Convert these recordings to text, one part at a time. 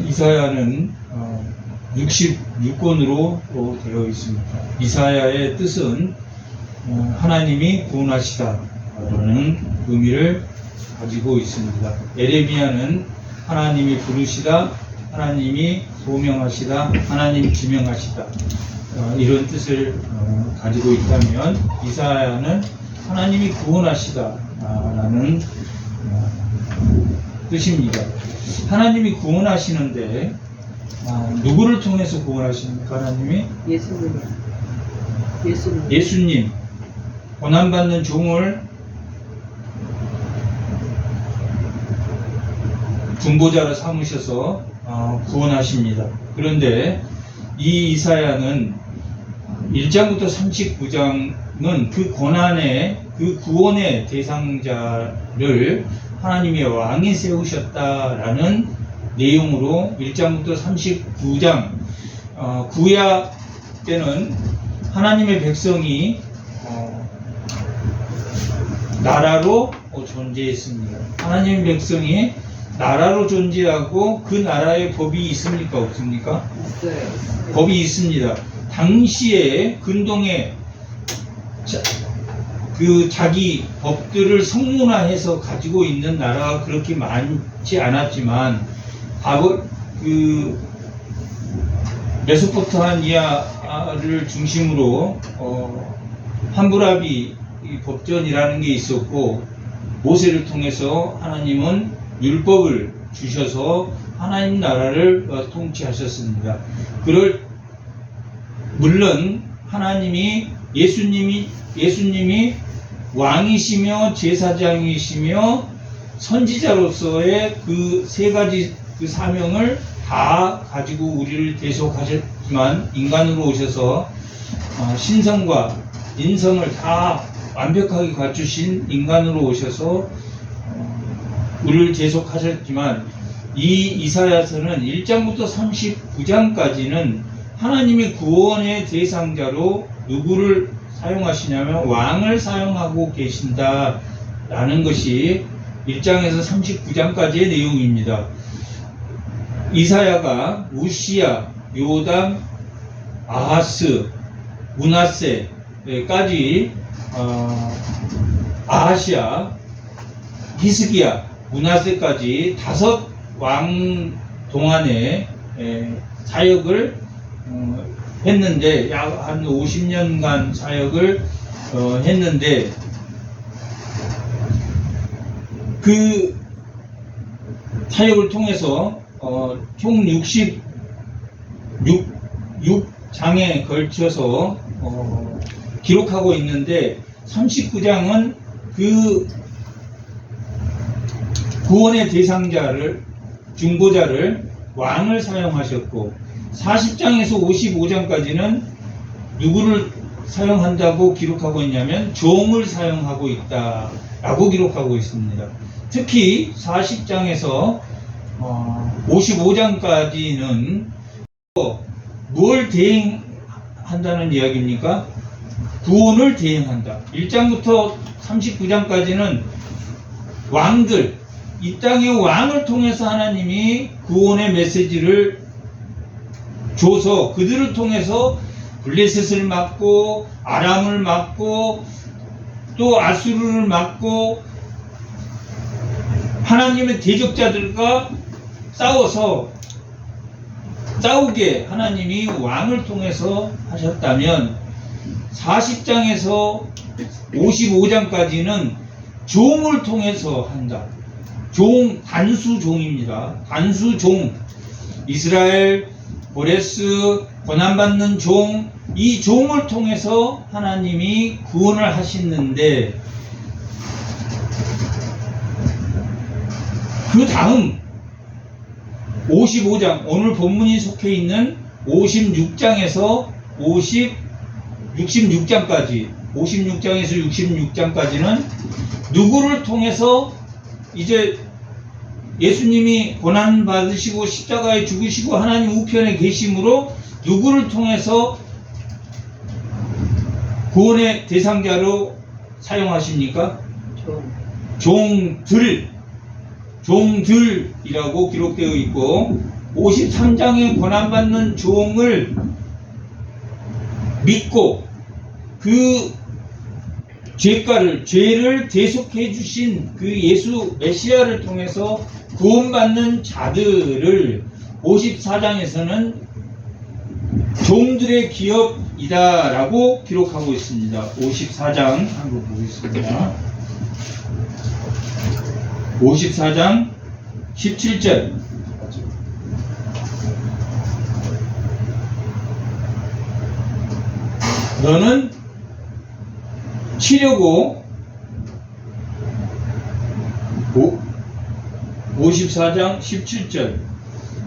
이사야는 66권으로 되어 있습니다. 이사야의 뜻은 하나님이 구원하시다라는 의미를 가지고 있습니다. 에레미야는 하나님이 부르시다, 하나님이 소명하시다, 하나님이 지명하시다, 이런 뜻을 가지고 있다면 이사야는 하나님이 구원하시다라는 뜻입니다. 하나님이 구원하시는데 누구를 통해서 구원하십니까? 하나님이 예수님 고난받는 종을 중보자로 삼으셔서 구원하십니다. 그런데 이 이사야는 1장부터 39장은 그 고난의, 그 구원의 대상자를 하나님의 왕이 세우셨다라는 내용으로 1장부터 39장, 구약 때는 하나님의 백성이 나라로 존재했습니다. 하나님의 백성이 나라로 존재하고 그 나라에 법이 있습니까? 없습니까? 있어요. 법이 있습니다. 당시에 근동에 자기 법들을 성문화해서 가지고 있는 나라가 그렇게 많지 않았지만 메소포타미아를 중심으로 함무라비 법전이라는 게 있었고, 모세를 통해서 하나님은 율법을 주셔서 하나님 나라를 통치하셨습니다. 물론 하나님이 예수님이 왕이시며 제사장이시며 선지자로서의 그 세 가지 그 사명을 다 가지고 우리를 대속하셨지만, 인간으로 오셔서 신성과 인성을 다 완벽하게 갖추신 인간으로 오셔서 우리를 대속하셨지만, 이 이사야서는 1장부터 39장까지는 하나님의 구원의 대상자로 누구를 사용하시냐면 왕을 사용하고 계신다라는 것이 1장에서 39장까지의 내용입니다. 이사야가 우시야, 요담, 아하스, 므낫세까지 아하시야, 히스기야, 므낫세까지 5왕 동안의 사역을 했는데, 약 한 50년간 사역을 했는데, 그 사역을 통해서 총 66장에 걸쳐서 기록하고 있는데, 39장은 그 구원의 대상자를, 중보자를, 왕을 사용하셨고, 40장에서 55장까지는 누구를 사용한다고 기록하고 있냐면 종을 사용하고 있다라고 기록하고 있습니다. 특히 40장에서 55장까지는 뭘 대행한다는 이야기입니까? 구원을 대행한다. 1장부터 39장까지는 왕들, 이 땅의 왕을 통해서 하나님이 구원의 메시지를 줘서 그들을 통해서 블레셋을 막고 아람을 막고 또 아수르를 막고 하나님의 대적자들과 싸우게 하나님이 왕을 통해서 하셨다면, 40장에서 55장까지는 종을 통해서 한다. 단수종입니다. 단수종, 이스라엘, 보레스, 고난받는 종, 이 종을 통해서 하나님이 구원을 하시는데, 그 다음 55장, 오늘 본문이 속해 있는 56장에서 66장까지, 56장에서 66장까지는 누구를 통해서 이제 예수님이 고난 받으시고 십자가에 죽으시고 하나님 우편에 계심으로 누구를 통해서 구원의 대상자로 사용하십니까? 종들, 종들이라고 기록되어 있고 53장에 고난받는 종을 믿고 그 죄를 대속해 주신 그 예수 메시아를 통해서 구원받는 자들을 54장에서는 종들의 기업이다 라고 기록하고 있습니다. 54장 한번 보겠습니다. 54장 17절 너는 치려고 54장 17절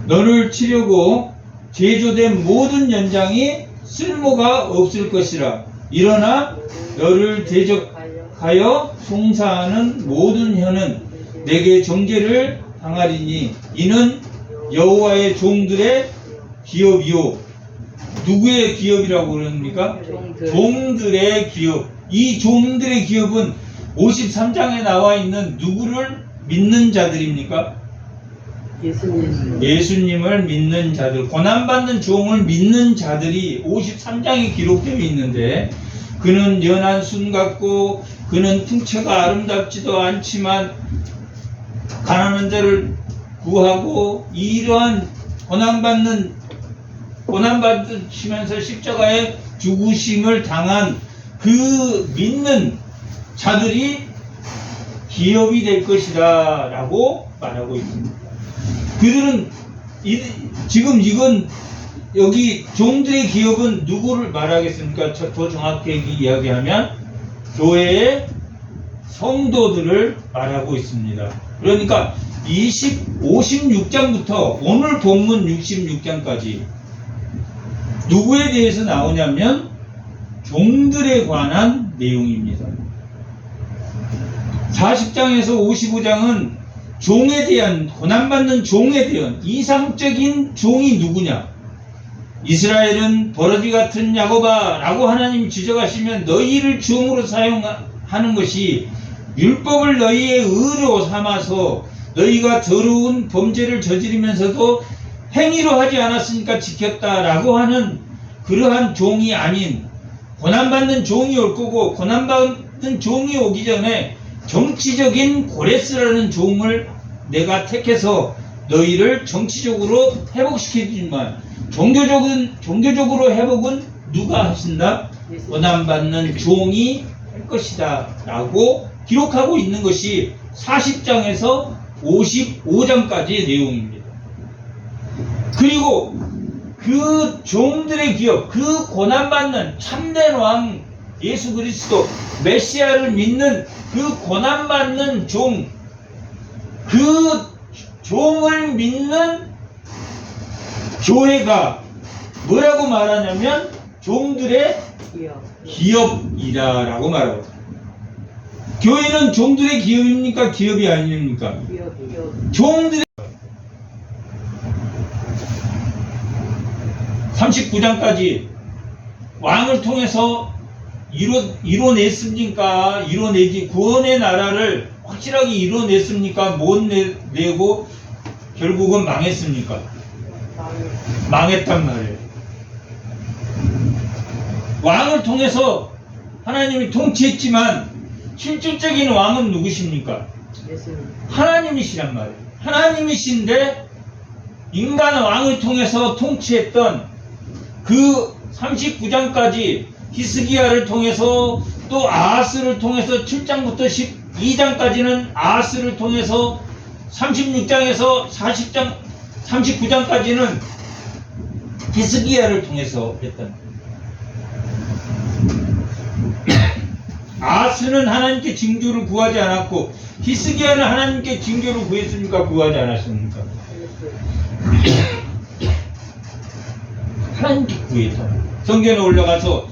너를 치려고 제조된 모든 연장이 쓸모가 없을 것이라. 일어나 너를 대적하여 송사하는 모든 혀는 내게 정죄를 당하리니 이는 여호와의 종들의 기업이요. 누구의 기업이라고 그럽니까? 종들의 기업. 이 종들의 기업은 53장에 나와 있는 누구를 믿는 자들입니까? 예수님을 믿는 자들, 고난받는 종을 믿는 자들이 53장에 기록되어 있는데, 그는 연한 순 같고 그는 풍채가 아름답지도 않지만 가난한 자를 구하고 이러한 고난받으시면서 십자가에 죽으심을 당한 그 믿는 자들이 기업이 될 것이다 라고 말하고 있습니다. 그들은 지금 이건 여기 종들의 기업은 누구를 말하겠습니까? 더 정확히 이야기하면 교회의 성도들을 말하고 있습니다. 그러니까 56장부터 오늘 본문 66장까지 누구에 대해서 나오냐면 종들에 관한 내용입니다. 40장에서 55장은 종에 대한, 고난받는 종에 대한 이상적인 종이 누구냐? 이스라엘은 버러지 같은 야곱아 라고 하나님 지적하시면 너희를 종으로 사용하는 것이 율법을 너희의 의로 삼아서 너희가 더러운 범죄를 저지르면서도 행위로 하지 않았으니까 지켰다라고 하는 그러한 종이 아닌 고난받는 종이 올 거고, 고난받는 종이 오기 전에 정치적인 고레스라는 종을 내가 택해서 너희를 정치적으로 회복시키지만 종교적으로 회복은 누가 하신다? 고난받는 종이 할 것이다 라고 기록하고 있는 것이 40장에서 55장까지의 내용입니다. 그리고 그 종들의 기업, 그 고난받는 참된 왕 예수 그리스도 메시아를 믿는 그 고난받는 종, 그 종을 믿는 교회가 뭐라고 말하냐면 종들의 기업이다 라고 말하고, 교회는 종들의 기업입니까? 기업이 아닙니까? 종들의 39장까지 왕을 통해서 이뤄냈습니까? 구원의 나라를 확실하게 이뤄냈습니까? 못 내고 결국은 망했습니까? 망했단 말이에요. 왕을 통해서 하나님이 통치했지만 실질적인 왕은 누구십니까? 하나님이시란 말이에요. 하나님이신데 인간 왕을 통해서 통치했던 그 39장까지 히스기야를 통해서 또 아하스를 통해서 7장부터 12장까지는 아하스를 통해서 36장에서 39장까지는 히스기야를 통해서 했던, 아하스는 하나님께 징조를 구하지 않았고 히스기야는 하나님께 징조를 구했습니까? 구하지 않았습니까? 하나님께 구했다. 성전에 올라가서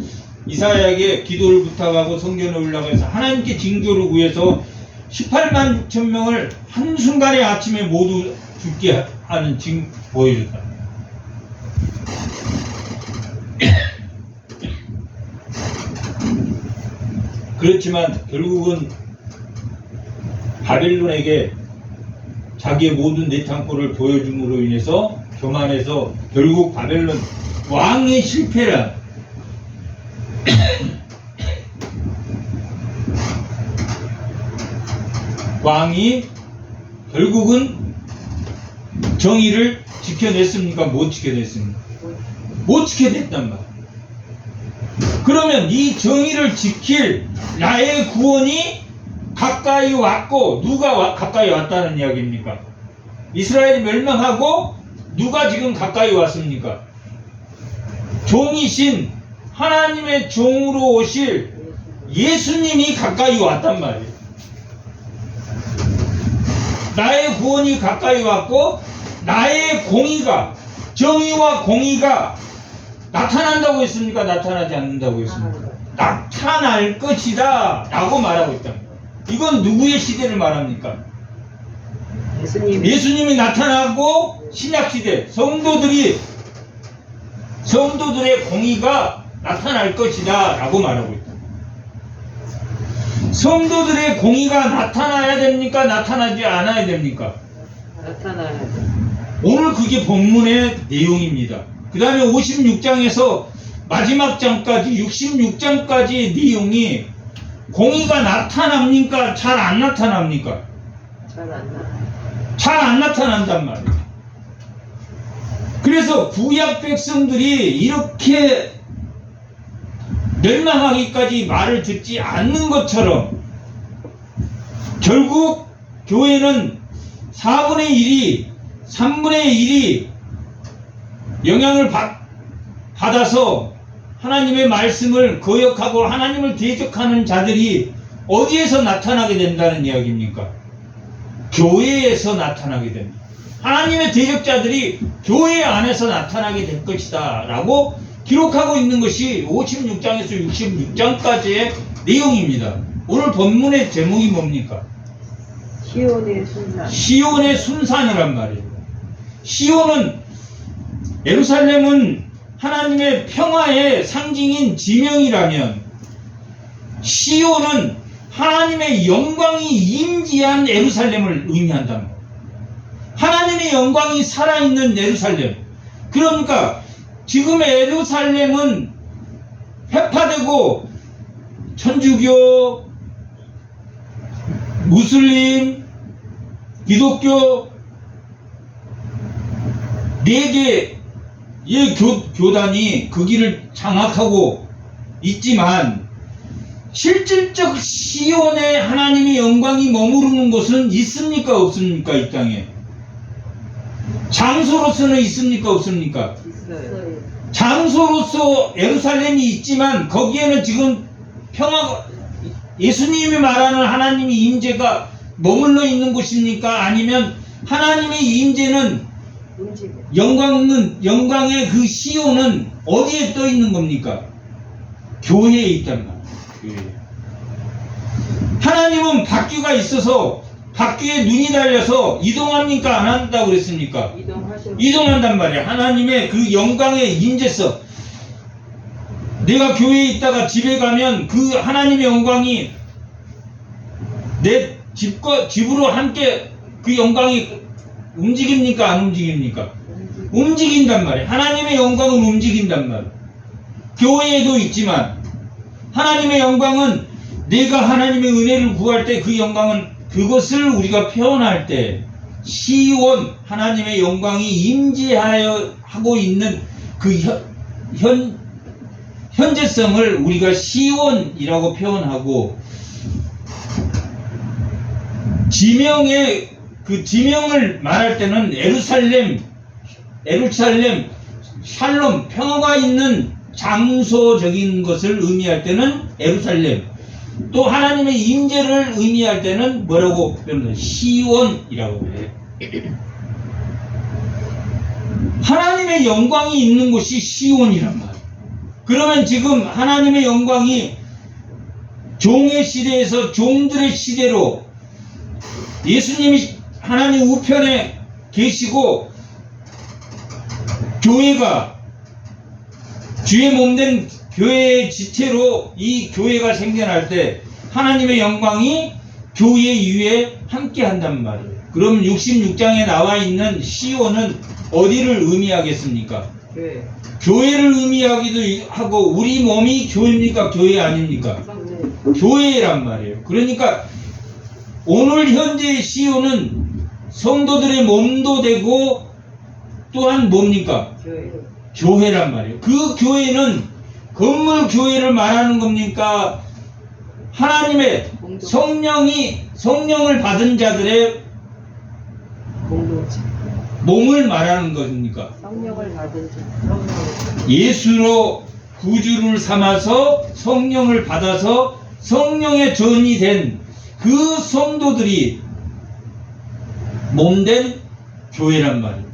이사야에게 기도를 부탁하고 성전에 올라가서 하나님께 징조를 구해서 18만 6천 명을 한순간에 아침에 모두 죽게 하는 징 보여줬다. 그렇지만 결국은 바빌론에게 자기의 모든 내탕골을 보여줌으로 인해서 교만해서 결국 바벨론 왕의 실패란 왕이 결국은 정의를 지켜냈습니까? 못 지켜냈습니까? 못 지켜냈단 말이에요. 그러면 이 정의를 지킬 나의 구원이 가까이 왔고 누가 가까이 왔다는 이야기입니까? 이스라엘이 멸망하고 누가 지금 가까이 왔습니까? 종이신 하나님의 종으로 오실 예수님이 가까이 왔단 말이에요. 나의 구원이 가까이 왔고 나의 공의가 정의와 공의가 나타난다고 했습니까? 나타나지 않는다고 했습니까? 나타날 것이다 라고 말하고 있답니다. 이건 누구의 시대를 말합니까? 예수님이 나타나고 신약시대 성도들의 공의가 나타날 것이다 라고 말하고 있다. 성도들의 공의가 나타나야 됩니까? 나타나지 않아야 됩니까? 나타나야 돼. 오늘 그게 본문의 내용입니다. 그 다음에 56장에서 마지막 장까지 66장까지 내용이 공의가 나타납니까? 잘 안 나타납니까? 잘 안 나타난단 말이에요. 그래서 구약 백성들이 이렇게 멸망하기까지 말을 듣지 않는 것처럼 결국 교회는 4분의 1이 3분의 1이 영향을 받아서 하나님의 말씀을 거역하고 하나님을 대적하는 자들이 어디에서 나타나게 된다는 이야기입니까? 교회에서 나타나게 됩니다. 하나님의 대적자들이 교회 안에서 나타나게 될 것이다 라고 기록하고 있는 것이 56장에서 66장까지의 내용입니다. 오늘 본문의 제목이 뭡니까? 시온의 순산. 시온의 순산이란 말이에요. 시온은 예루살렘은 하나님의 평화의 상징인 지명이라면 시온은 하나님의 영광이 임재한 예루살렘을 의미한단 말이에요. 하나님의 영광이 살아있는 예루살렘. 그러니까 지금 예루살렘은 회파되고 천주교, 무슬림, 기독교 4개의 교단이 그 길을 장악하고 있지만 실질적 시온의 하나님의 영광이 머무르는 곳은 있습니까? 없습니까? 이 땅에 장소로서는 있습니까? 없습니까? 있어요. 장소로서 예루살렘이 있지만 거기에는 지금 평화가 예수님이 말하는 하나님의 임재가 머물러 있는 곳입니까? 아니면 하나님의 임재는 영광의 그 시온은 어디에 떠 있는 겁니까? 교회에 있단 말이에요. 하나님은 바퀴가 있어서 바퀴에 눈이 달려서 이동합니까? 안 한다고 그랬습니까? 이동한단 말이에요. 하나님의 그 영광의 임재성. 내가 교회에 있다가 집에 가면 그 하나님의 영광이 내 집으로 함께 그 영광이 움직입니까? 안 움직입니까? 움직인단 말이에요. 하나님의 영광은 움직인단 말이에요. 교회에도 있지만 하나님의 영광은 내가 하나님의 은혜를 구할 때 그 영광은 그것을 우리가 표현할 때 시온 하나님의 영광이 임재하여 하고 있는 그 현재성을 우리가 시온이라고 표현하고 지명의 그 지명을 말할 때는 예루살렘 샬롬 평화가 있는 장소적인 것을 의미할 때는 예루살렘 또 하나님의 임재를 의미할 때는 뭐라고 표현해요? 시온이라고 해요. 하나님의 영광이 있는 곳이 시온이란 말이에요. 그러면 지금 하나님의 영광이 종의 시대에서 종들의 시대로 예수님이 하나님 우편에 계시고 교회가 주의 몸된 교회의 지체로 이 교회가 생겨날 때 하나님의 영광이 교회 위에 함께 한단 말이에요. 그럼 66장에 나와 있는 시온은 어디를 의미하겠습니까? 교회. 교회를 의미하기도 하고 우리 몸이 교회입니까? 교회 아닙니까? 성전. 교회란 말이에요. 그러니까 오늘 현재의 시온은 성도들의 몸도 되고 또한 뭡니까? 교회. 교회란 말이에요. 그 교회는 건물 교회를 말하는 겁니까? 하나님의 성령을 받은 자들의 공동체. 몸을 말하는 겁니까? 성령을 받은 자. 성령. 예수로 구주를 삼아서 성령을 받아서 성령의 전이 된 그 성도들이 몸된 교회란 말이에요.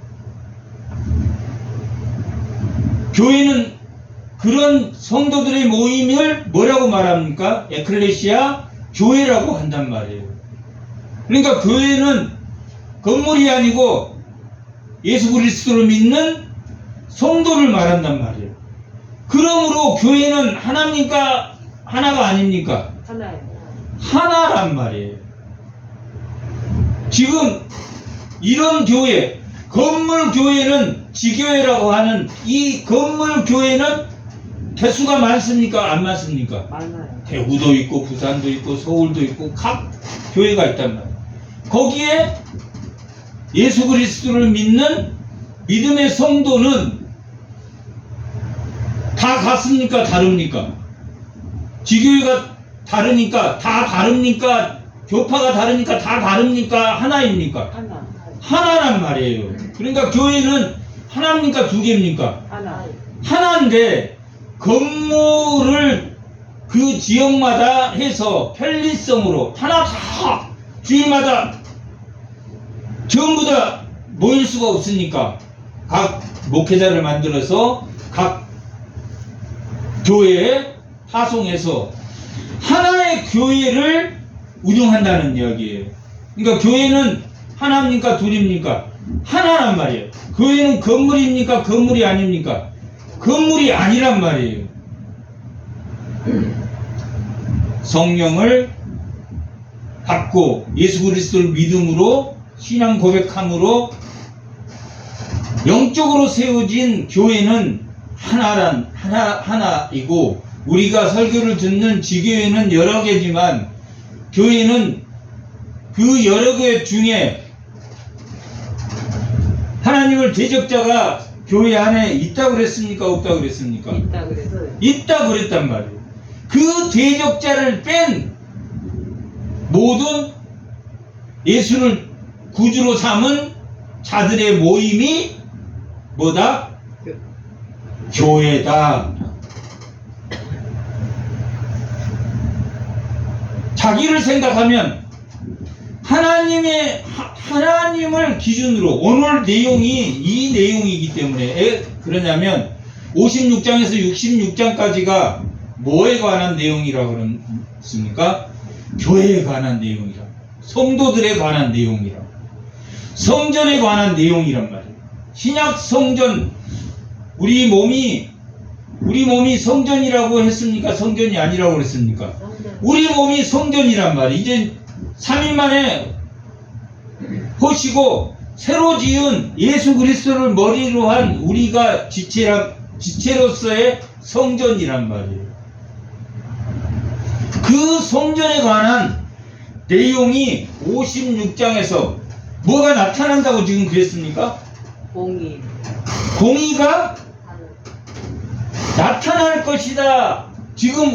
교회는 그런 성도들의 모임을 뭐라고 말합니까? 에클레시아 교회라고 한단 말이에요. 그러니까 교회는 건물이 아니고 예수 그리스도를 믿는 성도를 말한단 말이에요. 그러므로 교회는 하나입니까? 하나가 아닙니까? 하나예요. 하나란 말이에요. 지금 이런 교회, 건물 교회는 지교회라고 하는 이 건물 교회는 개수가 많습니까? 안 많습니까? 많아요. 대구도 있고 부산도 있고 서울도 있고 각 교회가 있단 말이에요. 거기에 예수 그리스도를 믿는 믿음의 성도는 다 같습니까? 다릅니까? 지교회가 다르니까 다 다릅니까? 교파가 다르니까 다 다릅니까? 하나입니까? 하나. 하나란 말이에요. 그러니까 교회는 하나입니까? 두 개입니까? 하나. 하나인데 건물을 그 지역마다 해서 편리성으로 하나 다 주일마다 전부 다 모일 수가 없으니까 각 목회자를 만들어서 각 교회에 파송해서 하나의 교회를 운영한다는 이야기예요. 그러니까 교회는 하나입니까? 둘입니까? 하나란 말이에요. 교회는 건물입니까? 건물이 아닙니까? 건물이 아니란 말이에요. 성령을 받고 예수 그리스도를 믿음으로 신앙 고백함으로 영적으로 세워진 교회는 하나이고 우리가 설교를 듣는 지교회는 여러 개지만 교회는 그 여러 개 중에 하나님을 대적자가 교회 안에 있다고 그랬습니까? 없다고 그랬습니까? 있다 그래서요. 있다 그랬단 말이에요. 그 대적자를 뺀 모든 예수를 구주로 삼은 자들의 모임이 뭐다? 교회다. 자기를 생각하면 하나님을 기준으로 오늘 내용이 이 내용이기 때문에 그러냐면 56장에서 66장까지가 뭐에 관한 내용이라고 그랬습니까? 교회에 관한 내용이라, 성도들에 관한 내용이라, 성전에 관한 내용이란 말이에요. 신약 성전, 우리 몸이 성전이라고 했습니까? 성전이 아니라고 그랬습니까? 우리 몸이 성전이란 말이에요. 이제 3일 만에 보시고 새로 지은 예수 그리스도를 머리로 한 우리가 지체로서의 성전이란 말이에요. 그 성전에 관한 내용이 56장에서 뭐가 나타난다고 지금 그랬습니까? 공의가 나타날 것이다. 지금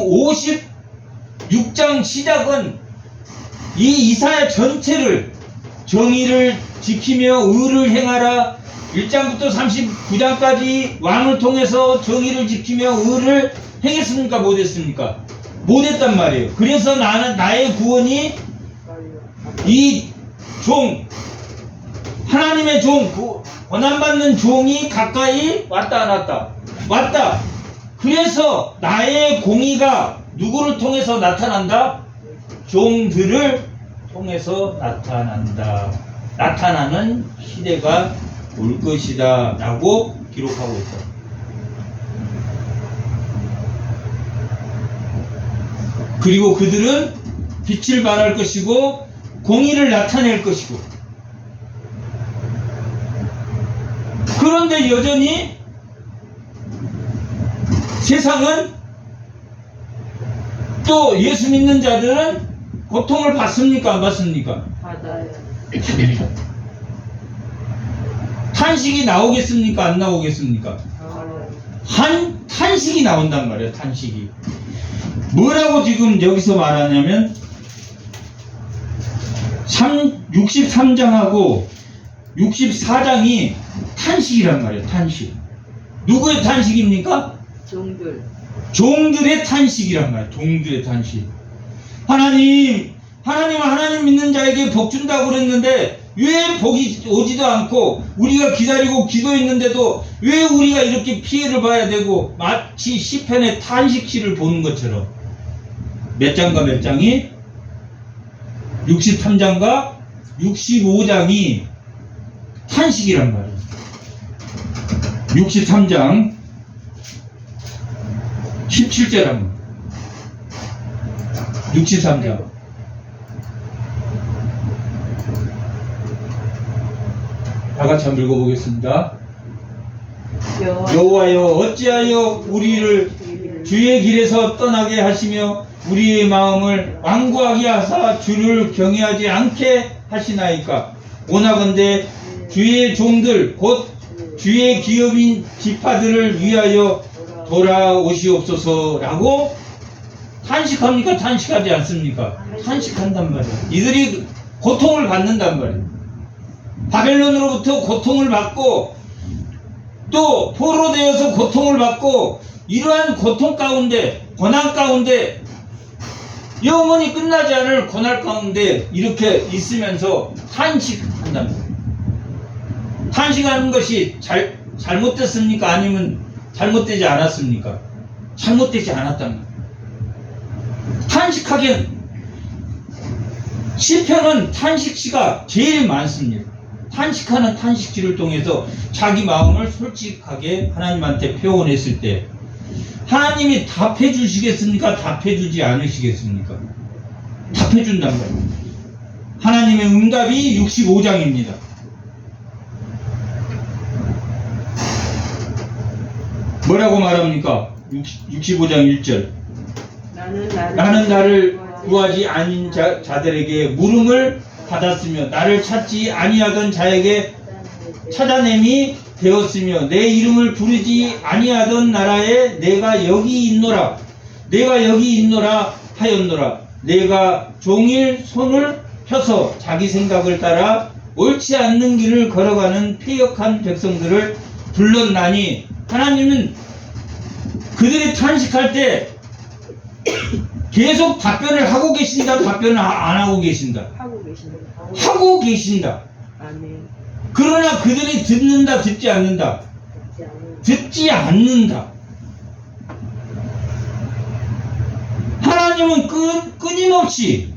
56장 시작은 이 이사야 전체를 정의를 지키며 의를 행하라. 1장부터 39장까지 왕을 통해서 정의를 지키며 의를 행했습니까? 못했습니까? 못했단 말이에요. 그래서 나의 구원이 이 하나님의 권한받는 종이 가까이 왔다 안 왔다? 왔다. 그래서 나의 공의가 누구를 통해서 나타난다? 종들을 통해서 나타난다. 나타나는 시대가 올 것이다 라고 기록하고 있다. 그리고 그들은 빛을 발할 것이고 공의를 나타낼 것이고 그런데 여전히 세상은 또 예수 믿는 자들은 고통을 받습니까? 안 받습니까? 받아요. 탄식이 나오겠습니까? 안 나오겠습니까? 알아요. 탄식이 나온단 말이에요. 탄식이. 뭐라고 지금 여기서 말하냐면 63장하고 64장이 탄식이란 말이에요. 탄식. 누구의 탄식입니까? 종들. 종들의 탄식이란 말이에요. 종들의 탄식. 하나님 믿는 자에게 복 준다고 그랬는데 왜 복이 오지도 않고 우리가 기다리고 기도했는데도 왜 우리가 이렇게 피해를 봐야 되고, 마치 시편의 탄식시를 보는 것처럼. 몇 장과 몇 장이? 63장과 65장이 탄식이란 말이에요. 63장 17절 한번. 63장. 다 같이 한번 읽어보겠습니다. 여호와여, 어찌하여 우리를 주의 길에서 떠나게 하시며 우리의 마음을 완고하게 하사 주를 경외하지 않게 하시나이까. 오나건대 주의 종들 곧 주의 기업인 지파들을 위하여 돌아오시옵소서라고 탄식합니까? 탄식하지 않습니까? 탄식한단 말이에요. 이들이 고통을 받는단 말이에요. 바벨론으로부터 고통을 받고 또 포로되어서 고통을 받고, 이러한 고통 가운데, 고난 가운데, 영원히 끝나지 않을 고난 가운데 이렇게 있으면서 탄식한단 말이에요. 탄식하는 것이 잘못됐습니까? 아니면 잘못되지 않았습니까? 잘못되지 않았단 말이에요. 탄식하게, 시편은 탄식시가 제일 많습니다. 탄식하는 탄식지를 통해서 자기 마음을 솔직하게 하나님한테 표현했을 때 하나님이 답해 주시겠습니까? 답해 주지 않으시겠습니까? 답해 준단 말이에요. 하나님의 응답이 65장입니다. 뭐라고 말합니까? 65장 1절. 나는 나를 구하지 아닌 자들에게 물음을 받았으며 나를 찾지 아니하던 자에게 찾아냄이 되었으며 내 이름을 부르지 아니하던 나라에 내가 여기 있노라 하였노라. 내가 종일 손을 펴서 자기 생각을 따라 옳지 않는 길을 걸어가는 패역한 백성들을 불렀나니. 하나님은 그들이 탄식할 때 계속 답변을 하고 계신다, 답변을 안 하고 계신다? 하고 계신다. 아멘. 그러나 그들이 듣는다, 듣지 않는다? 듣지 않는다. 하나님은 끊임없이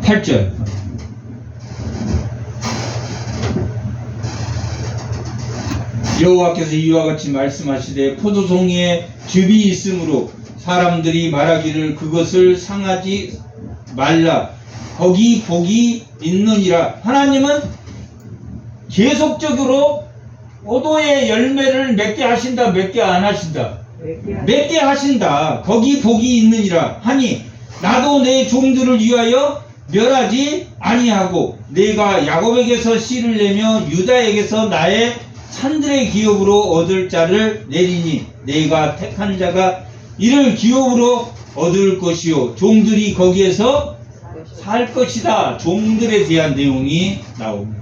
(8절) 여호와께서 이와 같이 말씀하시되 포도송이에 즙이 있으므로 사람들이 말하기를 그것을 상하지 말라. 거기 복이 있느니라. 하나님은 계속적으로 포도의 열매를 맺게 하신다, 맺게 안 하신다? 맺게 하신다. 거기 복이 있느니라 하니 나도 내 종들을 위하여 멸하지 아니하고 내가 야곱에게서 씨를 내며 유다에게서 나의 산들의 기업으로 얻을 자를 내리니 내가 택한 자가 이를 기업으로 얻을 것이요 종들이 거기에서 살 것이다. 종들에 대한 내용이 나옵니다.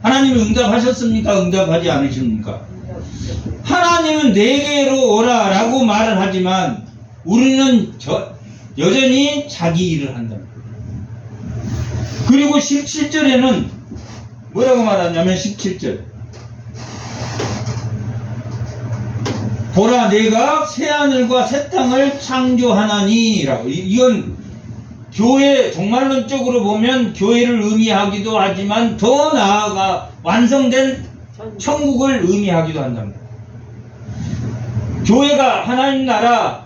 하나님이 응답하셨습니까? 응답하지 않으십니까? 하나님은 내게로 오라 라고 말을 하지만 우리는 여전히 자기 일을 한다. 그리고 17절에는 뭐라고 말하냐면 17절 보라 내가 새하늘과 새 땅을 창조하나니 라고. 이건 교회, 종말론적으로 보면 교회를 의미하기도 하지만 더 나아가 완성된 천국을 의미하기도 한답니다. 교회가 하나님 나라의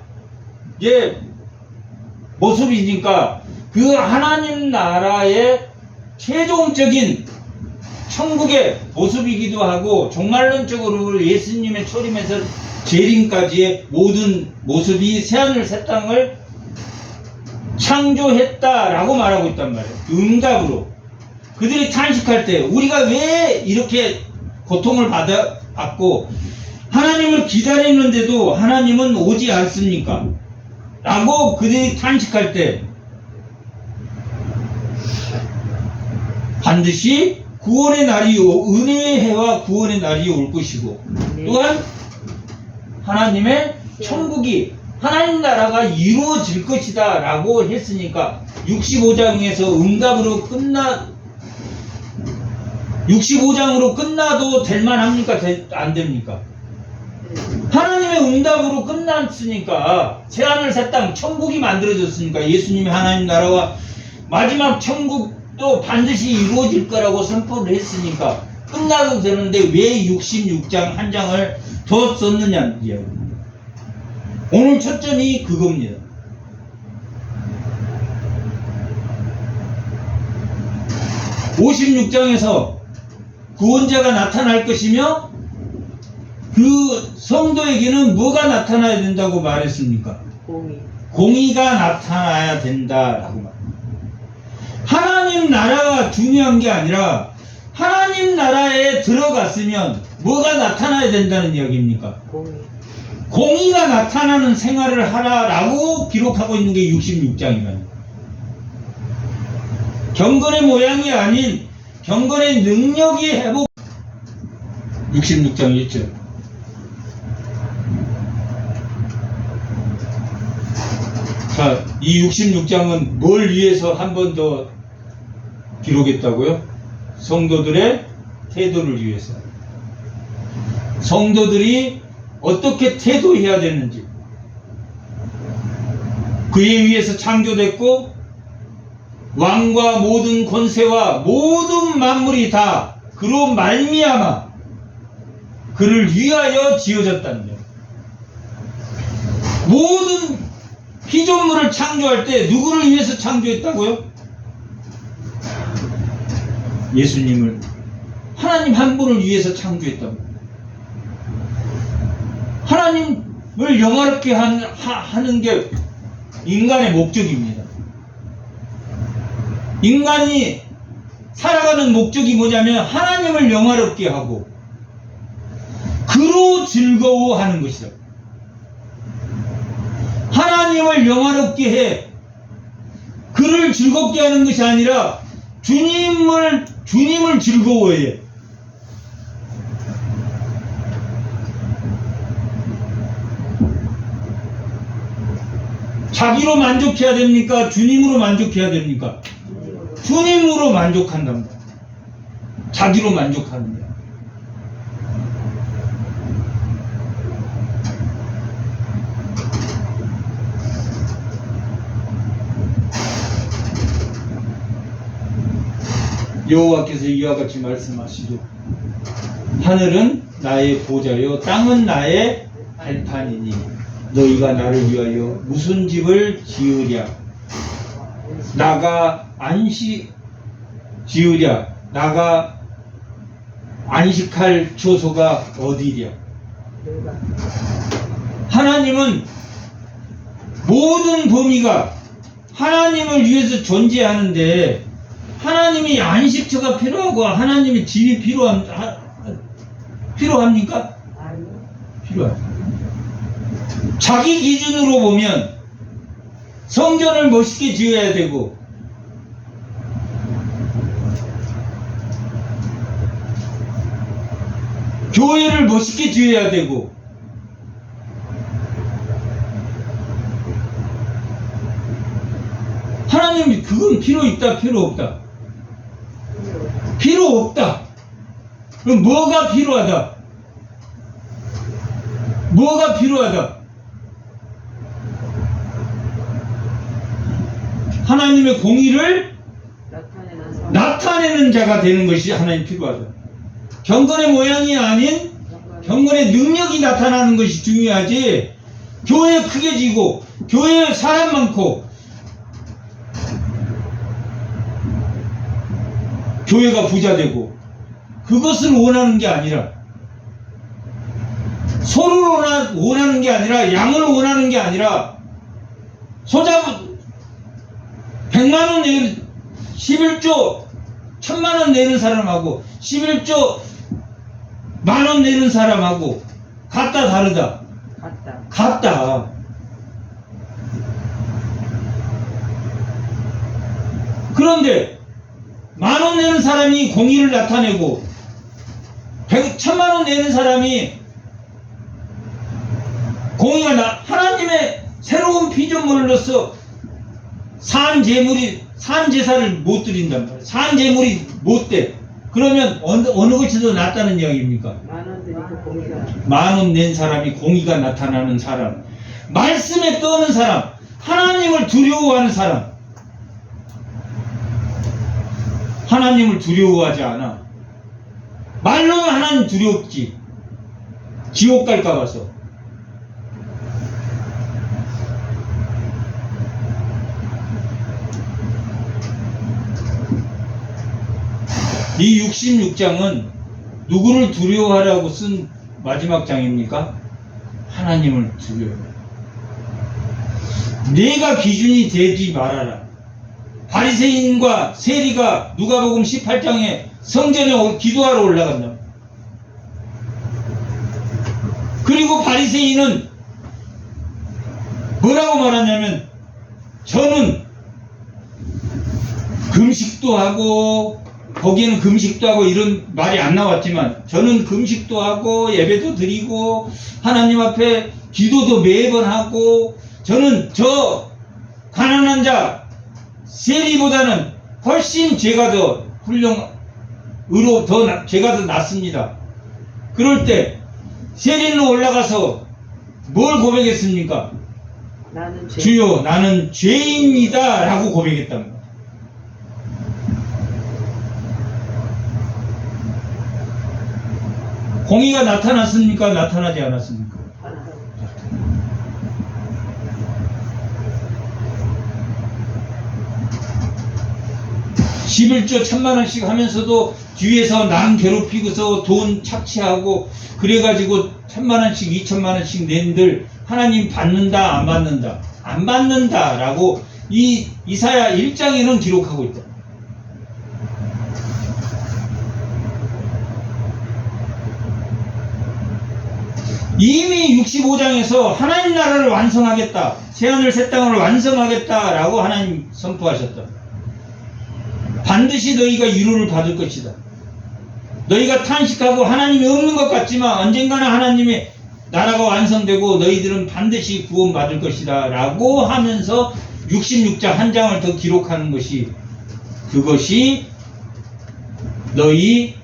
모습이니까 그 하나님 나라의 최종적인 천국의 모습이기도 하고 종말론적으로 예수님의 초림에서 재림까지의 모든 모습이 새하늘 새 땅을 창조했다라고 말하고 있단 말이에요. 응답으로. 그들이 탄식할 때 우리가 왜 이렇게 고통을 받고 하나님을 기다리는데도 하나님은 오지 않습니까? 라고 그들이 탄식할 때 반드시 구원의 날이 은혜의 해와 구원의 날이 올 것이고 또한 하나님의 천국이 하나님 나라가 이루어질 것이다 라고 했으니까 65장에서 응답으로 65장으로 끝나도 될만합니까? 안 됩니까? 하나님의 응답으로 끝났으니까 새하늘 새 땅 천국이 만들어졌으니까 예수님이 하나님 나라와 마지막 천국도 반드시 이루어질 거라고 선포를 했으니까 끝나도 되는데 왜 66장 한 장을 더 썼느냐는 이야기입니다. 오늘 초점이 그겁니다. (56장에서) 구원자가 나타날 것이며 그 성도에게는 뭐가 나타나야 된다고 말했습니까? 공의가 나타나야 된다라고 말합니다. 하나님 나라가 중요한 게 아니라 하나님 나라에 들어갔으면 뭐가 나타나야 된다는 이야기입니까? 공의가 나타나는 생활을 하라라고 기록하고 있는 게 66장이거든요. 경건의 모양이 아닌 경건의 능력이 회복 66장 1절. 자, 이 66장은 뭘 위해서 한 번 더 기록했다고요? 성도들의 태도를 위해서. 성도들이 어떻게 태도해야 되는지, 그에 의해서 창조됐고 왕과 모든 권세와 모든 만물이 다 그로 말미암아 그를 위하여 지어졌다는 거예요. 모든 피조물을 창조할 때 누구를 위해서 창조했다고요? 예수님을, 하나님 한 분을 위해서 창조했다고. 하나님을 영화롭게 하는 게 인간의 목적입니다. 인간이 살아가는 목적이 뭐냐면 하나님을 영화롭게 하고 그로 즐거워하는 것이다. 하나님을 영화롭게 해 그를 즐겁게 하는 것이 아니라 주님을 즐거워해. 자기로 만족해야 됩니까? 주님으로 만족해야 됩니까? 주님으로 만족한답니다. 자기로 만족하는 거야. 여호와께서 이와 같이 말씀하시죠. 하늘은 나의 보좌요 땅은 나의 발판이니 너희가 나를 위하여 무슨 집을 지으랴? 나가 지으랴? 나가 안식할 조소가 어디랴? 하나님은 모든 범위가 하나님을 위해서 존재하는데 하나님이 안식처가 필요하고 하나님의 집이 필요합니까? 필요합니다. 자기 기준으로 보면 성전을 멋있게 지어야 되고 교회를 멋있게 지어야 되고 하나님이 그건 필요 있다 필요 없다? 필요 없다. 그럼 뭐가 필요하다? 뭐가 필요하다? 하나님의 공의를 나타내는 자가 되는 것이 하나님 필요하다. 경건의 모양이 아닌 경건의 능력이 나타나는 것이 중요하지. 교회 크게 지고 교회에 사람 많고 교회가 부자 되고 그것을 원하는 게 아니라 소를 원하는 게 아니라 양을 원하는 게 아니라 소자부 100만원 내는 11조 1000만원 내는 사람하고 11조 만원 내는 사람하고 같다 다르다? 같다. 같다. 그런데 만원 내는 사람이 공의를 나타내고 1000만원 내는 사람이 공의가 하나님의 새로운 피조물로서 산 제사를 못 드린단 말이에요. 산 제물이 못 돼. 그러면 어느 것이 더 낫다는 이야기입니까? 만원 드니까 공의가. 만원 낸 사람이 공의가 나타나는 사람, 말씀에 떠는 사람, 하나님을 두려워하는 사람. 하나님을 두려워하지 않아. 말로는 하나님 두렵지. 지옥 갈까 봐서. 이 66장은 누구를 두려워하라고 쓴 마지막 장입니까? 하나님을 두려워해. 내가 기준이 되지 말아라. 바리새인과 세리가 누가복음 18장에 성전에 기도하러 올라간다. 그리고 바리새인은 뭐라고 말하냐면 저는 금식도 하고 거기에는 금식도 하고 이런 말이 안 나왔지만 저는 금식도 하고 예배도 드리고 하나님 앞에 기도도 매번 하고 저는 저 가난한 자 세리보다는 훨씬 제가 더 제가 더 낫습니다. 그럴 때 세리는 올라가서 뭘 고백했습니까? 나는 주여 나는 죄인이다 라고 고백했답니다. 공의가 나타났습니까? 나타나지 않았습니까? 11조 1000만원씩 하면서도 뒤에서 남 괴롭히고서 돈 착취하고 그래가지고 1000만원씩 2000만원씩 낸들 하나님 받는다 안 받는다? 안 받는다 라고 이 이사야 1장에는 기록하고 있다. 이미 65장에서 하나님 나라를 완성하겠다. 새하늘 새 땅을 완성하겠다 라고 하나님 선포하셨다. 반드시 너희가 위로를 받을 것이다. 너희가 탄식하고 하나님이 없는 것 같지만 언젠가는 하나님의 나라가 완성되고 너희들은 반드시 구원받을 것이다 라고 하면서 66장 한 장을 더 기록하는 것이 그것이 너희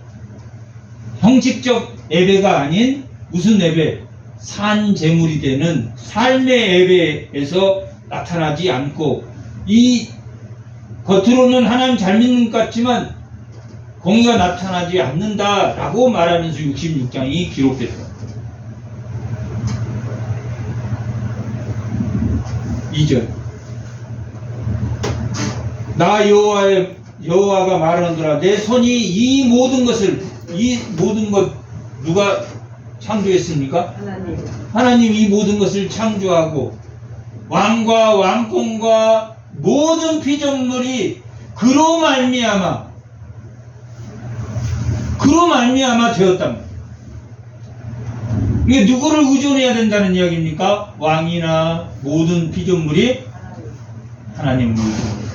형식적 예배가 아닌 무슨 예배? 산 제물이 되는 삶의 예배에서 나타나지 않고 이 겉으로는 하나님 잘 믿는 것 같지만 공의가 나타나지 않는다 라고 말하면서 66장이 기록됐다. 2절 나 여호와가 말하노라 내 손이 이 모든 것 누가 창조했습니까? 하나님 이 모든 것을 창조하고 왕과 왕궁과 모든 피조물이 그로 말미암아 되었답니다. 이게 누구를 의존해야 된다는 이야기입니까? 왕이나 모든 피조물이 하나님을 의존합니다.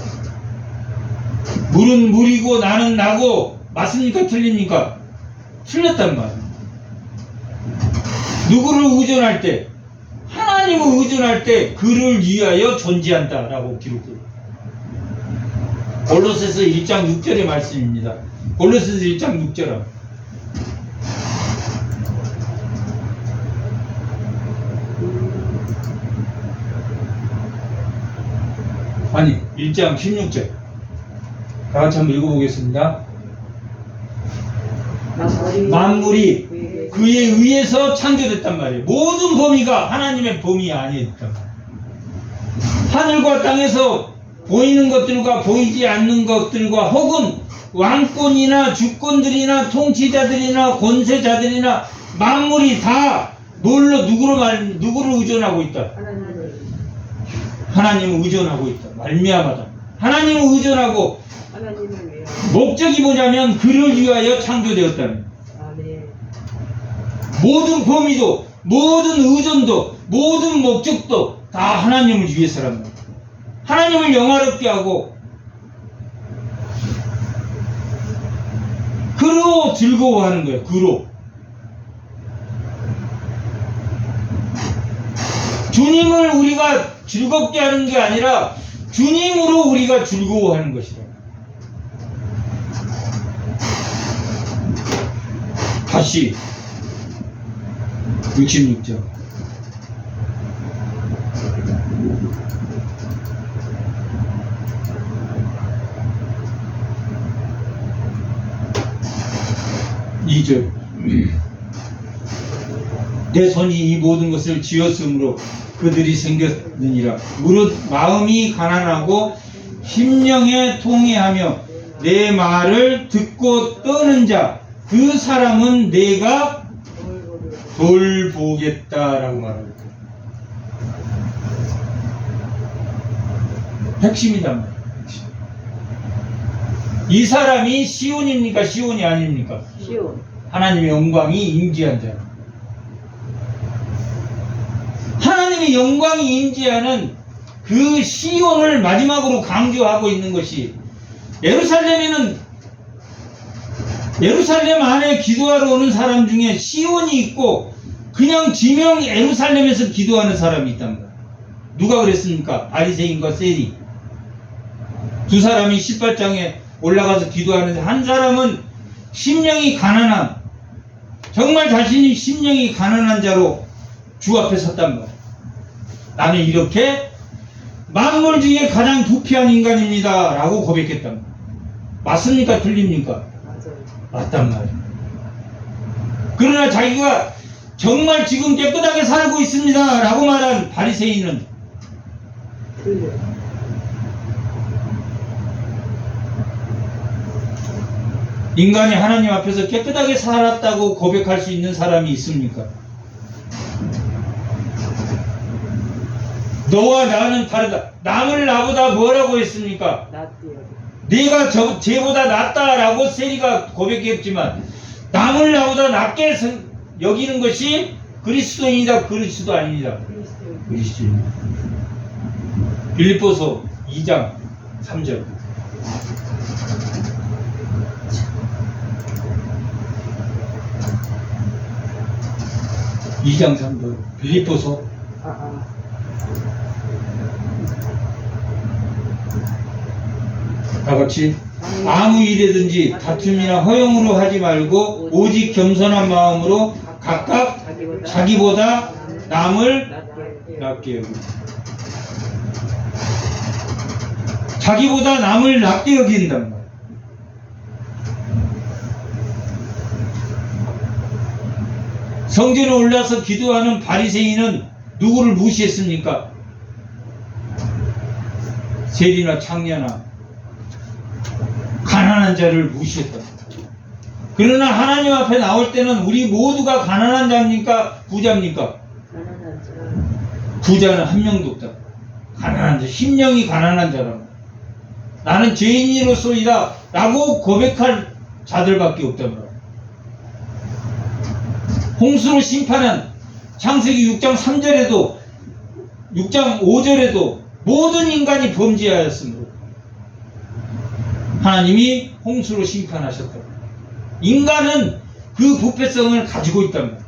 물은 물이고 나는 나고 맞습니까? 틀립니까? 틀렸단 말이에요. 누구를 의존할 때? 하나님을 의존할 때 그를 위하여 존재한다라고 기록돼요. 골로새서 1장 6절의 말씀입니다. 골로새서 1장 6절. 아니 1장 16절. 다 같이 한번 읽어보겠습니다. 만물이 그에 의해서 창조됐단 말이에요. 모든 범위가 하나님의 범위 안에 있다. 하늘과 땅에서 보이는 것들과 보이지 않는 것들과 혹은 왕권이나 주권들이나 통치자들이나 권세자들이나 만물이 다 누구를 의존하고 있다? 하나님을 하나님을 의존하고 있다. 말미암하다. 하나님을 의존하고 하나님을 위하여. 목적이 뭐냐면 그를 위하여 창조되었다는. 아, 네. 모든 범위도, 모든 의존도, 모든 목적도 다 하나님을 위해서란 말이야. 하나님을 영화롭게 하고 그로 즐거워하는 거예요. 그로. 주님을 우리가 즐겁게 하는 게 아니라 주님으로 우리가 즐거워하는 것이다. 다시 66절. 이절 내 손이 이 모든 것을 지었으므로 그들이 생겼느니라. 무릇 마음이 가난하고 심령에 통해하며 내 말을 듣고 떠는 자 그 사람은 내가 돌보겠다라고 말합니다. 핵심이단 말이에요. 핵심. 이 사람이 시온입니까? 시온이 아닙니까? 시온. 하나님의 영광이 임재한 자. 하나님의 영광이 임재하는 그 시온을 마지막으로 강조하고 있는 것이 예루살렘 안에 기도하러 오는 사람 중에 시온이 있고 그냥 지명 예루살렘에서 기도하는 사람이 있답니다. 누가 그랬습니까? 바리새인과 세리. 두 사람이 18장에 올라가서 기도하는데 한 사람은 심령이 가난한, 정말 자신이 심령이 가난한 자로 주 앞에 섰단 말이에요. 나는 이렇게 만물 중에 가장 부패한 인간입니다 라고 고백했단 말이에요. 맞습니까? 틀립니까? 맞아요. 맞단 말이에요. 그러나 자기가 정말 지금 깨끗하게 살고 있습니다 라고 말한 바리새인은 틀려요. 인간이 하나님 앞에서 깨끗하게 살았다고 고백할 수 있는 사람이 있습니까? 너와 나는 다르다. 남을 나보다 뭐라고 했습니까? 낫디요. 네가 쟤보다 낫다라고 세리가 고백했지만 남을 나보다 낫게 여기는 것이 그리스도인이다, 그리스도 아닙니다. 그리스도인. 그리스도인. 빌립보서 2장 3절. 빌립보서 다 같이 아무 일이든지 다툼이나 허용으로 하지 말고 오직 겸손한 마음으로 각각 자기보다 남을 낫게 여기고 자기보다 남을 낫게 여긴단 말이에요. 성전에 올라서 기도하는 바리새인은 누구를 무시했습니까? 세리나 창녀나 가난한 자를 무시했다. 그러나 하나님 앞에 나올 때는 우리 모두가 가난한 자입니까? 부자입니까? 가난한 자. 부자는 한 명도 없다. 가난한 자, 심령이 가난한 자라고. 나는 죄인으로서이다 라고 고백할 자들밖에 없단 말이야. 홍수로 심판한 창세기 6장 3절에도 6장 5절에도 모든 인간이 범죄하였으므로 하나님이 홍수로 심판하셨다. 인간은 그 부패성을 가지고 있단 말이야.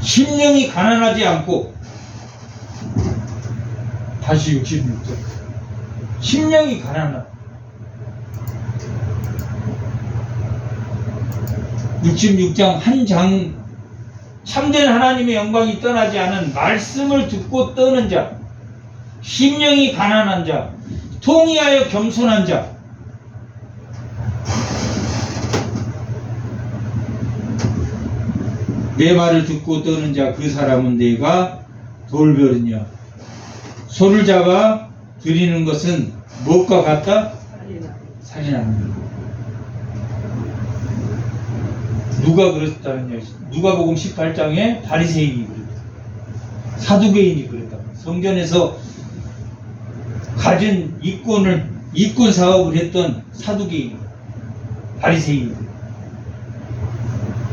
심령이 가난하지 않고 다시 66절 심령이 가난하다. 66장 한 장 참된 하나님의 영광이 떠나지 않은 말씀을 듣고 떠는 자, 심령이 가난한 자, 통의하여 겸손한 자, 내 말을 듣고 떠는 자 그 사람은 내가 돌벼느냐. 소를 잡아 드리는 것은 무엇과 같다? 살인하고. 살인하는 것. 누가 그랬다는 얘기? 누가복음 18장에 바리새인이 그랬다. 사두개인이 그랬다. 성전에서 가진 이권 사업을 했던 사두개인, 바리새인.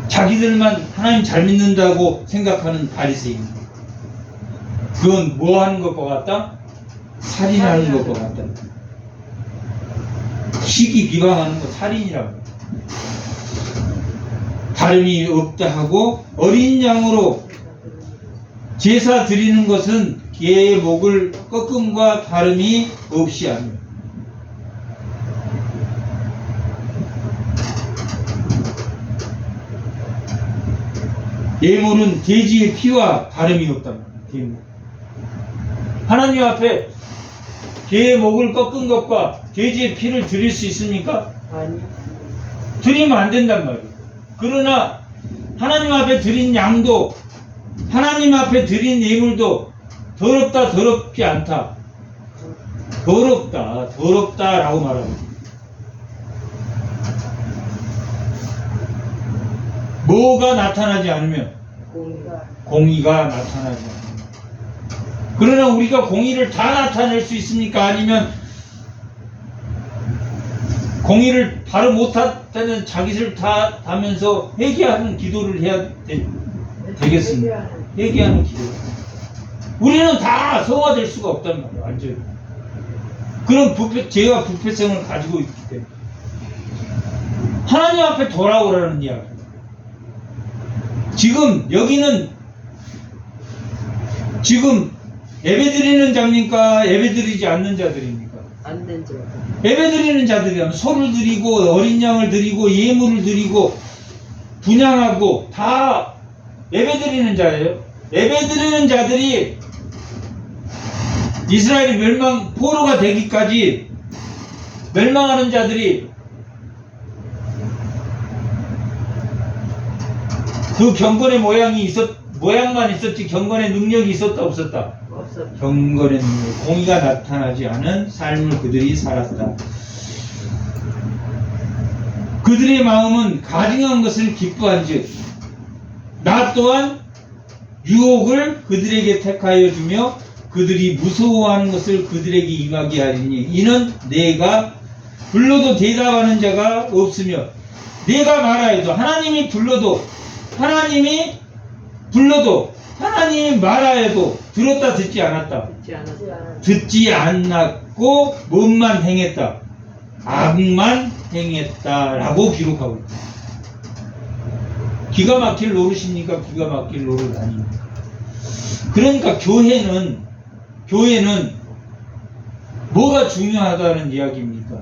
자기들만 하나님 잘 믿는다고 생각하는 바리새인. 그건 뭐 하는 것과 같다? 살인하는 것과 같다. 시기 비방하는 거 살인이라고. 다름이 없다 하고 어린 양으로 제사 드리는 것은 개의 목을 꺾음과 다름이 없이 하며. 예물은 돼지의 피와 다름이 없다. 예물. 하나님 앞에 개의 목을 꺾은 것과 돼지의 피를 드릴 수 있습니까? 아니. 드리면 안 된단 말이에요. 그러나 하나님 앞에 드린 양도, 하나님 앞에 드린 예물도 더럽다, 더럽지 않다. 더럽다, 더럽다라고 말합니다. 뭐가 나타나지 않으면? 공의가 나타나지 않으면. 그러나 우리가 공의를 다 나타낼 수 있습니까? 아니면 공의를 바로 못하는 자기를 다 하면서 회개하는 기도를 해야 되겠습니다. 회개하는 기도. 우리는 다 성화될 수가 없단 말이에요. 완전히. 그런 죄와 부패성을 가지고 있기 때문에 하나님 앞에 돌아오라는 이야기. 지금 여기는 지금 예배드리는 자입니까? 예배드리지 않는 자들입니까? 안 된 자. 예배드리는 자들이라면 소를 드리고 어린 양을 드리고 예물을 드리고 분향하고 다 예배드리는 자예요. 예배드리는 자들이 이스라엘이 포로가 되기까지 멸망하는 자들이 그 경건의 모양만 있었지 경건의 능력이 있었다 없었다? 없었다. 경건의 능력, 공의가 나타나지 않은 삶을 그들이 살았다. 그들의 마음은 가증한 것을 기뻐한즉 나 또한 유혹을 그들에게 택하여 주며 그들이 무서워하는 것을 그들에게 임하게 하리니 이는 내가 불러도 대답하는 자가 없으며 내가 말하여도 하나님이 불러도 하나님이 말하여도 들었다 듣지 않았다. 듣지 않았고 뭔만 행했다. 악만 행했다라고 기록하고 있다. 기가 막힐 노릇입니까? 기가 막힐 노릇 아닙니까? 그러니까 교회는 뭐가 중요하다는 이야기입니까?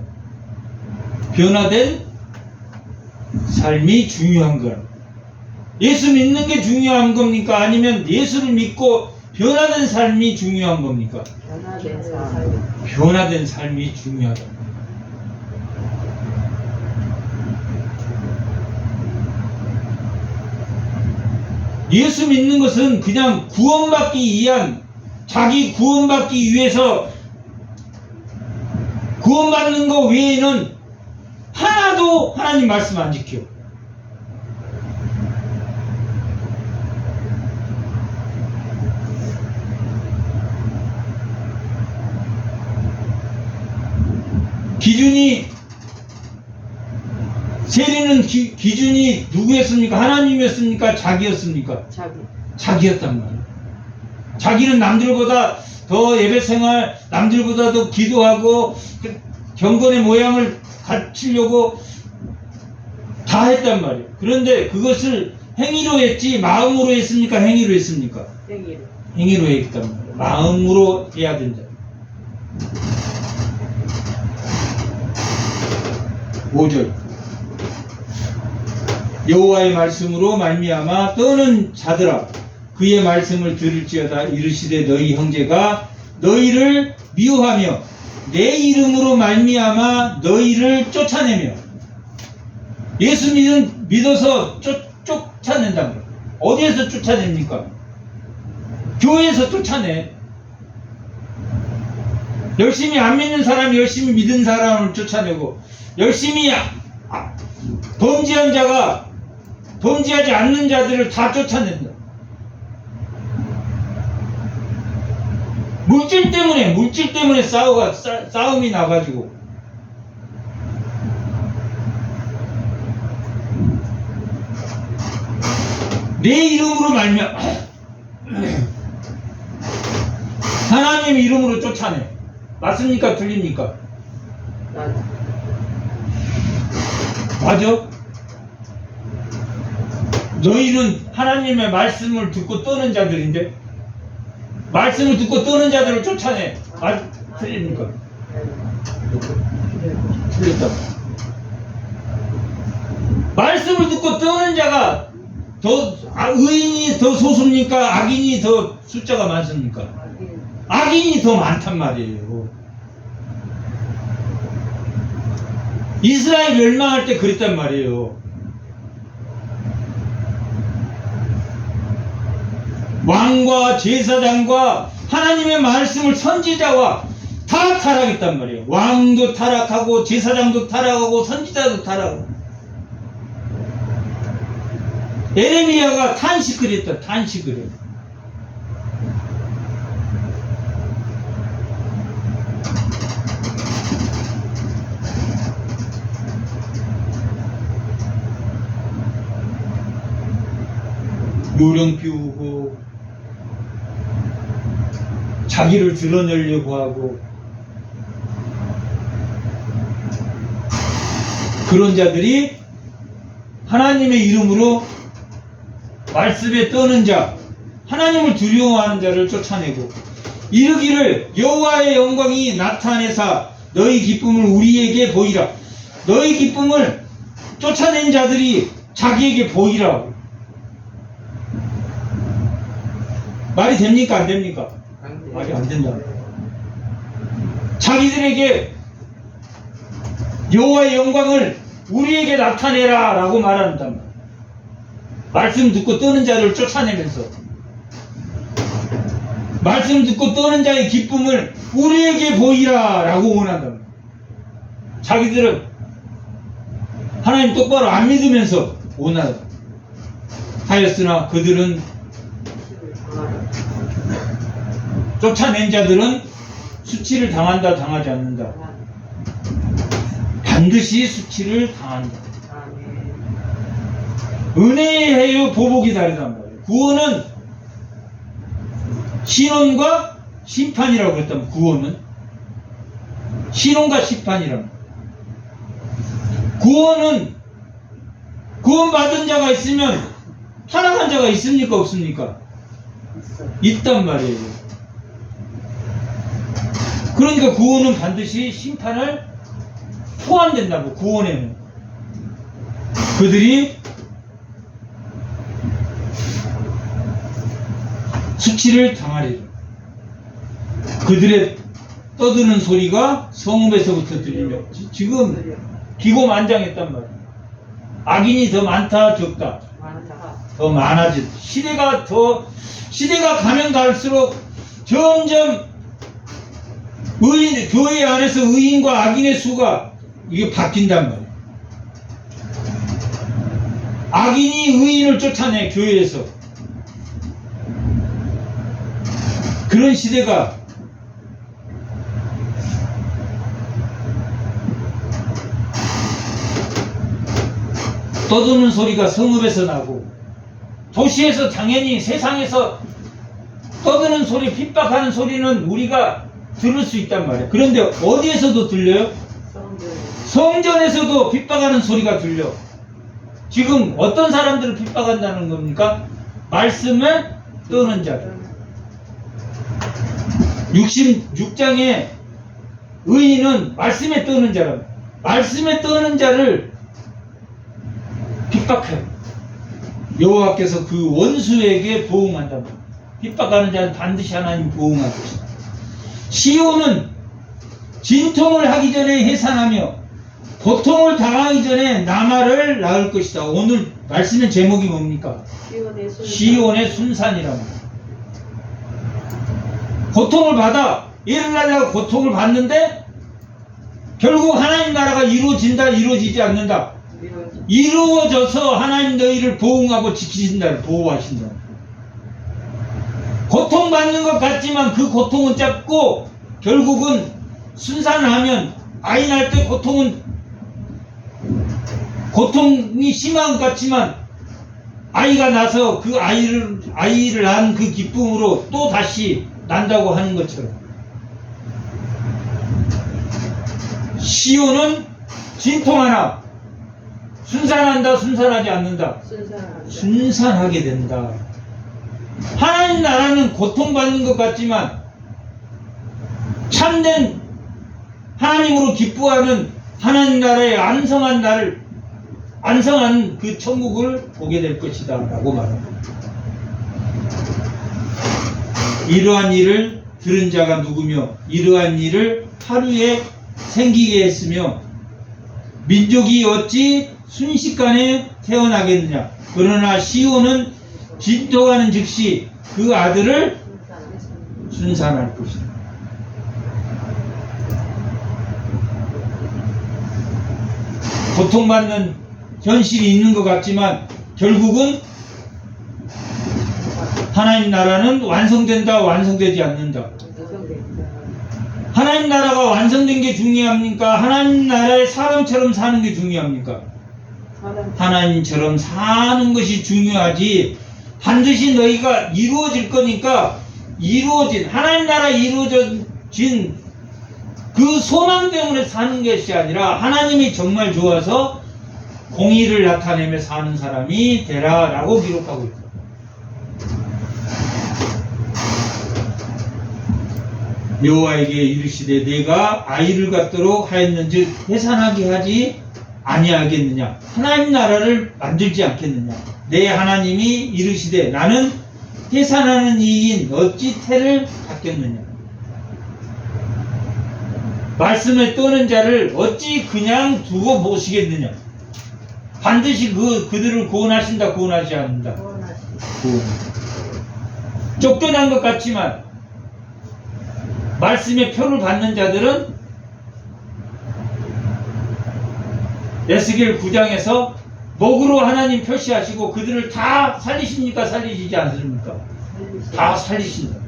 변화된 삶이 중요한 거야. 예수 믿는 게 중요한 겁니까? 아니면 예수를 믿고 변화된 삶이 중요한 겁니까? 변화된 삶. 변화된 삶이 중요하다. 예수 믿는 것은 그냥 자기 구원받기 위해서 구원받는 것 외에는 하나도 하나님 말씀 안 지켜. 세리는 기준이 누구였습니까? 하나님이었습니까? 자기였습니까? 자기였단 말이에요. 자기는 남들보다 더 예배생활, 남들보다 더 기도하고 경건의 모양을 갖추려고 다 했단 말이에요. 그런데 그것을 행위로 했지 마음으로 했습니까? 행위로 했습니까? 행위로 했단 말이에요. 마음으로 해야 된다. 5절 여호와의 말씀으로 말미암아 떠는 자들아 그의 말씀을 들을지어다 이르시되 너희 형제가 너희를 미워하며 내 이름으로 말미암아 너희를 쫓아내며 예수 믿어서 쫓아낸단 말이에요. 어디에서 쫓아냅니까? 교회에서 쫓아내. 열심히 안 믿는 사람이 열심히 믿은 사람을 쫓아내고, 열심히 범죄한 자가 범죄하지 않는 자들을 다 쫓아낸다. 물질 때문에 싸움이 나가지고. 내 이름으로 하나님의 이름으로 쫓아내. 맞습니까? 틀립니까? 맞아? 너희는 하나님의 말씀을 듣고 떠는 자들인데, 말씀을 듣고 떠는 자들을 쫓아내. 틀립니까? 틀렸다. 말씀을 듣고 떠는 자가 의인이 더 소수입니까? 악인이 더 숫자가 많습니까? 악인이 더 많단 말이에요. 이스라엘 멸망할 때 그랬단 말이에요. 왕과 제사장과 하나님의 말씀을 선지자와 다 타락했단 말이에요. 왕도 타락하고 제사장도 타락하고 선지자도 타락하고. 에레미야가 탄식을 했다. 탄식을 해. 요령 피우고 자기를 드러내려고 하고, 그런 자들이 하나님의 이름으로 말씀에 떠는 자, 하나님을 두려워하는 자를 쫓아내고, 이르기를 여호와의 영광이 나타내사 너희 기쁨을 우리에게 보이라. 너희 기쁨을 쫓아낸 자들이 자기에게 보이라. 말이 됩니까? 안 됩니까? 말이 안 된다. 자기들에게 여호와의 영광을 우리에게 나타내라 라고 말한단 말이야. 말씀 듣고 떠는 자를 쫓아내면서, 말씀 듣고 떠는 자의 기쁨을 우리에게 보이라 라고 원한단 말이야. 자기들은 하나님 똑바로 안 믿으면서 원하다 하였으나, 그들은 쫓아낸 자들은 수치를 당한다, 당하지 않는다. 반드시 수치를 당한다. 은혜의 보복이 다르단 말이에요. 구원은 신원과 심판이라고 그랬다면, 구원은 신원과 심판이라면, 구원은 구원받은 자가 있으면 타락한 자가 있습니까? 없습니까? 있단 말이에요. 그러니까 구원은 반드시 심판을 포함된다고. 구원에는 그들이 수치를 당하리라. 그들의 떠드는 소리가 성읍에서부터 들리며, 지금 기고만장했단 말이야. 악인이 더 많다, 적다? 더 많아진. 시대가 가면 갈수록 점점 교회 안에서 의인과 악인의 수가 이게 바뀐단 말이야. 악인이 의인을 쫓아내, 교회에서. 그런 시대가 떠드는 소리가 성읍에서 나고, 도시에서 당연히 세상에서 떠드는 소리, 핍박하는 소리는 우리가 들을 수 있단 말이에요. 그런데 어디에서도 들려요? 성전에서도 핍박하는 소리가 들려. 지금 어떤 사람들을 핍박한다는 겁니까? 말씀을 떠는 자들. 66장의 의인은 말씀에 떠는 자랍니다. 말씀에 떠는 자를 핍박해요. 여호와께서 그 원수에게 보응한답니다. 핍박하는 자는 반드시 하나님 보응할 것이다. 시온은 진통을 하기 전에 해산하며 고통을 당하기 전에 나마를 낳을 것이다. 오늘 말씀의 제목이 뭡니까? 시온의 순산이라고. 고통을 받아 일어나려고 고통을 받는데 결국 하나님 나라가 이루어진다, 이루어지지 않는다. 이루어져서 하나님 너희를 보응하고 지키신다, 보호하신다. 고통받는 것 같지만 그 고통은 짧고 결국은 순산하면 아이 낳을 때 고통이 심한 것 같지만 아이가 나서 그 아이를 낳은 그 기쁨으로 또 다시 난다고 하는 것처럼 시온은 진통하나 순산한다, 순산하지 않는다. 순산하게 된다. 하나님 나라는 고통받는 것 같지만 참된 하나님으로 기뻐하는 하나님 나라의 안성한 그 천국을 보게 될 것이다 라고 말합니다. 이러한 일을 들은 자가 누구며 이러한 일을 하루에 생기게 했으며 민족이 어찌 순식간에 태어나겠느냐. 그러나 시온은 진토하는 즉시 그 아들을 순산할 것이다. 고통받는 현실이 있는 것 같지만 결국은 하나님 나라는 완성된다, 완성되지 않는다. 하나님 나라가 완성된 게 중요합니까? 하나님 나라의 사람처럼 사는 게 중요합니까? 하나님처럼 사는 것이 중요하지. 반드시 너희가 이루어질 거니까 하나님 나라 이루어진 그 소망 때문에 사는 것이 아니라 하나님이 정말 좋아서 공의를 나타내며 사는 사람이 되라 라고 기록하고 있다. 여호와에게 이르시되 내가 아이를 갖도록 하였는즉 해산하게 하지 아니하겠느냐. 하나님 나라를 만들지 않겠느냐. 내 하나님이 이르시되 나는 해산하는 이인 어찌 태를 받겠느냐. 말씀을 떠는 자를 어찌 그냥 두고 보시겠느냐. 반드시 그들을 구원하신다, 구원하지 않는다. 쫓겨난 것 같지만 말씀의 표를 받는 자들은 에스겔 9장에서 목으로 하나님 표시하시고 그들을 다 살리십니까? 살리시지 않습니까? 다 살리신다.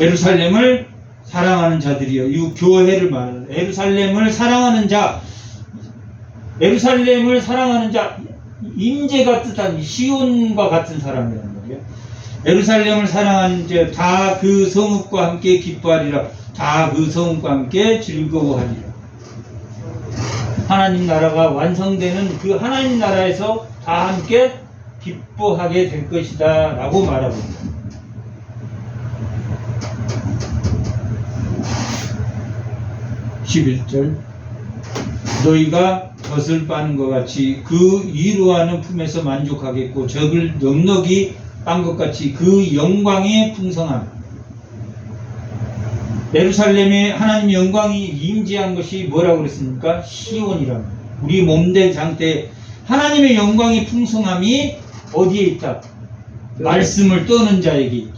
예루살렘을 사랑하는 자들이요. 이 교회를 말하는 예루살렘을 사랑하는 자, 임재가 뜻한 시온과 같은 사람이란 말이에요. 예루살렘을 사랑하는 자, 다 그 성읍과 함께 기뻐하리라. 다 그 성읍과 함께 즐거워하리라. 하나님 나라가 완성되는 그 하나님 나라에서 다 함께 기뻐하게 될 것이다 라고 말하고 있습니다. 11절 너희가 젖을 빠는 것 같이 그 위로하는 품에서 만족하겠고 적을 넉넉히 빤 것 같이 그 영광의 풍성함. 예루살렘에 하나님의 영광이 임재한 것이 뭐라고 그랬습니까? 시온이라고. 우리 몸된 상태에 하나님의 영광의 풍성함이 어디에 있다? 말씀을 떠는 자에게 있다.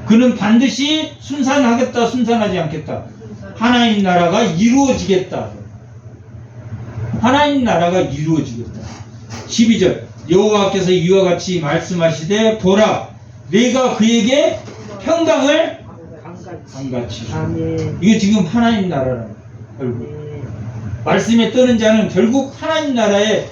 그는 반드시 순산하겠다, 순산하지 않겠다. 하나님 나라가 이루어지겠다. 하나님 나라가 이루어지겠다. 12절 여호와께서 이와 같이 말씀하시되 보라 내가 그에게 평강을 강같이 이게 지금 하나님 나라라는 결국 말씀에 뜨는 자는 결국 하나님 나라의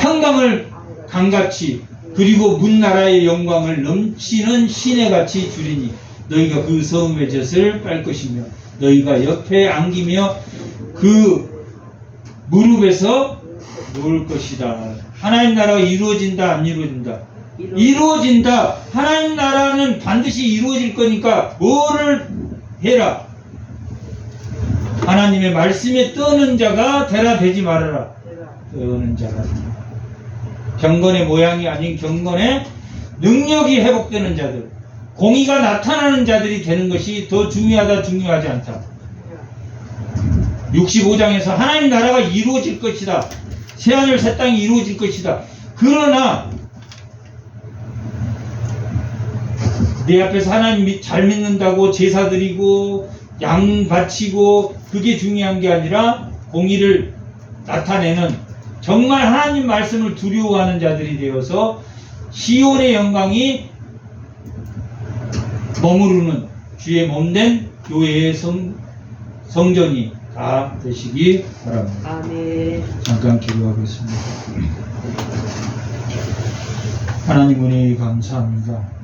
평강을 강같이 그리고 문나라의 영광을 넘치는 시내같이 주리니 너희가 그 성읍의 젖을 빨 것이며 너희가 옆에 안기며 그 무릎에서 놓을 것이다. 하나님 나라가 이루어진다, 안 이루어진다? 이루어진다. 하나님 나라는 반드시 이루어질 거니까 뭐를 해라? 하나님의 말씀에 떠는 자가 되라, 되지 말아라. 떠는 자가. 경건의 모양이 아닌 경건의 능력이 회복되는 자들, 공의가 나타나는 자들이 되는 것이 더 중요하다, 중요하지 않다. 65장에서 하나님 나라가 이루어질 것이다. 새하늘 새 땅이 이루어질 것이다. 그러나 내 앞에서 하나님 잘 믿는다고 제사 드리고 양 바치고 그게 중요한 게 아니라 공의를 나타내는 정말 하나님 말씀을 두려워하는 자들이 되어서 시온의 영광이 머무르는 주의 몸된 교회의 성전이 다 되시기 바랍니다. 아멘. 잠깐 기도하겠습니다. 하나님 은혜 감사합니다.